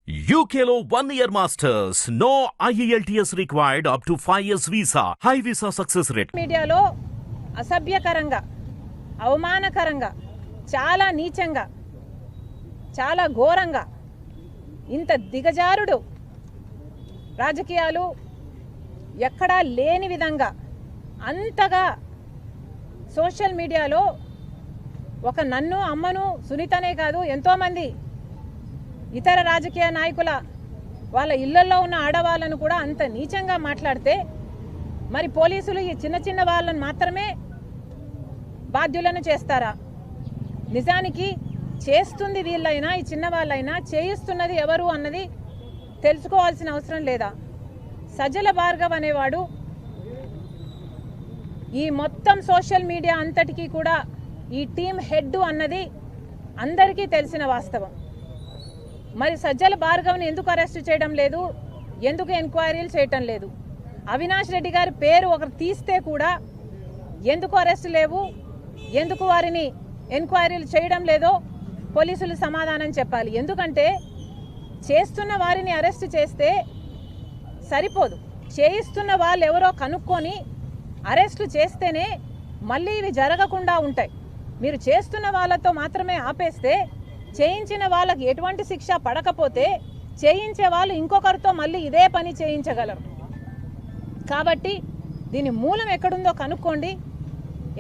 UKలో 1 year masters. No IELTS required up to 5 years visa. High visa success rate. మీడియాలో అసభ్యకరంగా, అవమానకరంగా, చాలా నీచంగా, చాలా ఘోరంగా, ఇంత దిగజారుడు రాజకీయాలు ఎక్కడా లేని విధంగా అంతగా సోషల్ మీడియాలో ఒక నన్ను, అమ్మను, సునీతనే కాదు ఎంతోమంది ఇతర రాజకీయ నాయకుల వాళ్ళ ఇళ్లలో ఉన్న ఆడవాళ్ళను కూడా అంత నీచంగా మాట్లాడితే మరి పోలీసులు ఈ చిన్న చిన్న వాళ్ళని మాత్రమే బాధ్యులను చేస్తారా? నిజానికి చేస్తుంది వీళ్ళైనా, ఈ చిన్న వాళ్ళైనా చేయిస్తున్నది ఎవరు అన్నది తెలుసుకోవాల్సిన అవసరం లేదా? సజ్జల భార్గవ్ అనేవాడు ఈ మొత్తం సోషల్ మీడియా అంతటికీ కూడా ఈ టీం హెడ్ అన్నది అందరికీ తెలిసిన వాస్తవం. మరి సజ్జల భార్గవ్ని ఎందుకు అరెస్ట్ చేయడం లేదు? ఎందుకు ఎంక్వైరీలు చేయటం లేదు? అవినాష్ రెడ్డి గారి పేరు ఒకరు తీస్తే కూడా ఎందుకు అరెస్ట్ లేవు, ఎందుకు వారిని ఎంక్వైరీలు చేయడం లేదో పోలీసులు సమాధానం చెప్పాలి. ఎందుకంటే చేస్తున్న వారిని అరెస్ట్ చేస్తే సరిపోదు, చేయిస్తున్న వాళ్ళు ఎవరో కనుక్కొని అరెస్టు చేస్తేనే మళ్ళీ ఇవి జరగకుండా ఉంటాయి. మీరు చేస్తున్న వాళ్ళతో మాత్రమే ఆపేస్తే చేయించిన వాళ్ళకి ఎటువంటి శిక్ష పడకపోతే చేయించే వాళ్ళు ఇంకొకరితో మళ్ళీ ఇదే పని చేయించగలరు. కాబట్టి దీని మూలం ఎక్కడుందో కనుక్కోండి.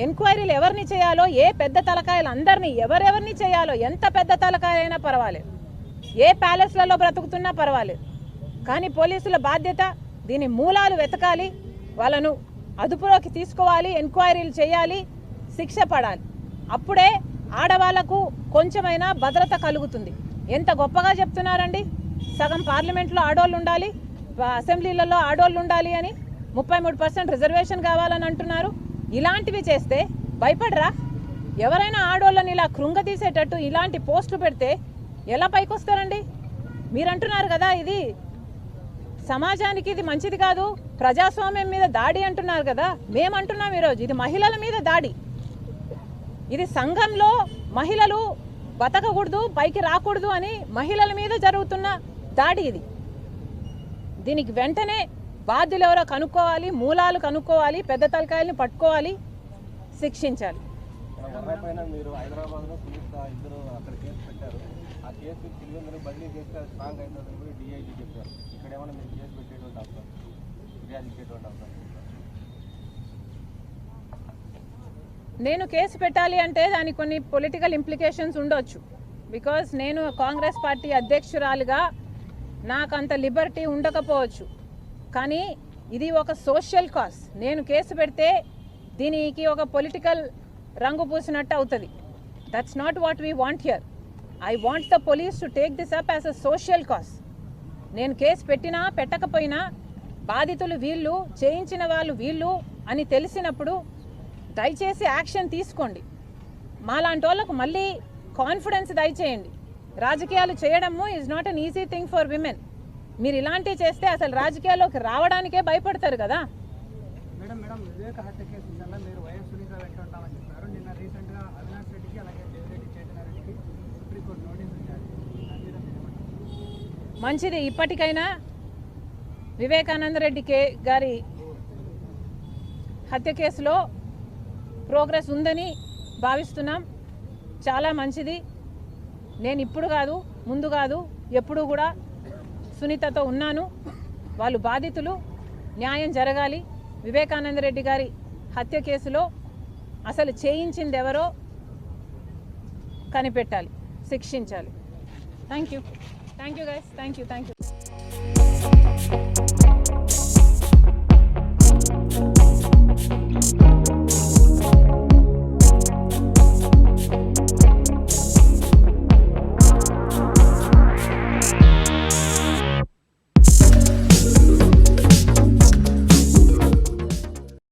ఎంక్వైరీలు ఎవరిని చేయాలో, ఏ పెద్ద తలకాయలు అందరినీ ఎవరెవరిని చేయాలో, ఎంత పెద్ద తలకాయలైనా పర్వాలేదు, ఏ ప్యాలెస్లలో బ్రతుకుతున్నా పర్వాలేదు, కానీ పోలీసుల బాధ్యత దీని మూలాలు వెతకాలి, వాళ్ళను అదుపులోకి తీసుకోవాలి, ఎంక్వైరీలు చేయాలి, శిక్ష పడాలి. అప్పుడే ఆడవాళ్లకు కొంచెమైనా భద్రత కలుగుతుంది. ఎంత గొప్పగా చెప్తున్నారండి, సగం పార్లమెంట్లో ఆడోళ్ళు ఉండాలి, అసెంబ్లీలలో ఆడోళ్ళు ఉండాలి అని, 33% రిజర్వేషన్ కావాలని అంటున్నారు. ఇలాంటివి చేస్తే భయపడరా? ఎవరైనా ఆడోళ్ళని ఇలా కృంగతీసేటట్టు ఇలాంటి పోస్టులు పెడితే ఎలా పైకొస్తారండి? మీరు అంటున్నారు కదా ఇది సమాజానికి ఇది మంచిది కాదు, ప్రజాస్వామ్యం మీద దాడి అంటున్నారు కదా. మేమంటున్నాం ఈరోజు ఇది మహిళల మీద దాడి. ఇది సంఘంలో మహిళలు బతకకూడదు, పైకి రాకూడదు అని మహిళల మీద జరుగుతున్న దాడి ఇది. దీనికి వెంటనే బాధ్యులు ఎవరో కనుక్కోవాలి, మూలాలు కనుక్కోవాలి, పెద్ద తలకాయలను పట్టుకోవాలి, శిక్షించాలి. నేను కేసు పెట్టాలి అంటే దానికి కొన్ని పొలిటికల్ ఇంప్లికేషన్స్ ఉండొచ్చు. బికాజ్ నేను కాంగ్రెస్ పార్టీ అధ్యక్షురాలుగా నాకు అంత లిబర్టీ ఉండకపోవచ్చు. కానీ ఇది ఒక సోషల్ కాజ్. నేను కేసు పెడితే దీనికి ఒక పొలిటికల్ రంగు పూసినట్టు అవుతుంది. That's not what we want hear. I want the police to take this up as a social cause. నేను కేసు పెట్టినా పెట్టకపోయినా బాధితులు వీళ్ళు, చేయించిన వాళ్ళు వీళ్ళు అని తెలిసినప్పుడు దయచేసి యాక్షన్ తీసుకోండి. మాలాంటి వాళ్ళకు మళ్ళీ కాన్ఫిడెన్స్ దయచేయండి. రాజకీయాలు చేయడము is not an easy thing for women. మీరు ఇలాంటివి చేస్తే అసలు రాజకీయాల్లోకి రావడానికే భయపడతారు కదా. మంచిది, ఇప్పటికైనా వివేకానంద రెడ్డి గారి హత్య కేసులో ప్రోగ్రెస్ ఉందని భావిస్తున్నాం. చాలా మంచిది. నేను ఇప్పుడు కాదు, ముందు కాదు, ఎప్పుడు కూడా సునీతతో ఉన్నాను. వాళ్ళు బాధితులు, న్యాయం జరగాలి. వివేకానంద రెడ్డి గారి హత్య కేసులో అసలు చేయించింది ఎవరో కనిపెట్టాలి, శిక్షించాలి. Thank you guys, thank you.